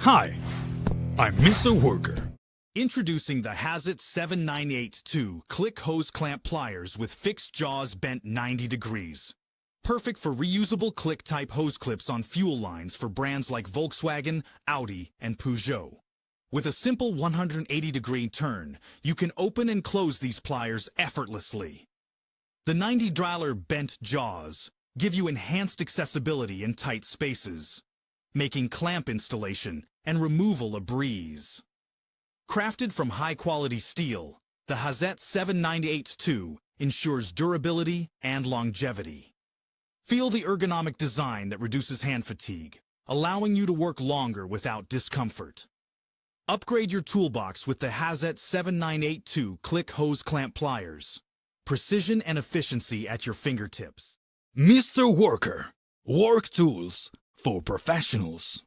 Hi, I'm Mr. Worker. Introducing the HAZET 7982 CLIC Hose Clamp Pliers with fixed jaws bent 90 degrees. Perfect for reusable click-type hose clips on fuel lines for brands like Volkswagen, Audi, and Peugeot. With a simple 180-degree turn, you can open and close these pliers effortlessly. The 90-dollar bent jaws give you enhanced accessibility in tight spaces, making clamp installation and removal a breeze. Crafted from high-quality steel, the HAZET 7982 ensures durability and longevity. Feel the ergonomic design that reduces hand fatigue, allowing you to work longer without discomfort. Upgrade your toolbox with the HAZET 7982 CLIC Hose Clamp Pliers. Precision and efficiency at your fingertips. Mr. Worker, work tools for professionals.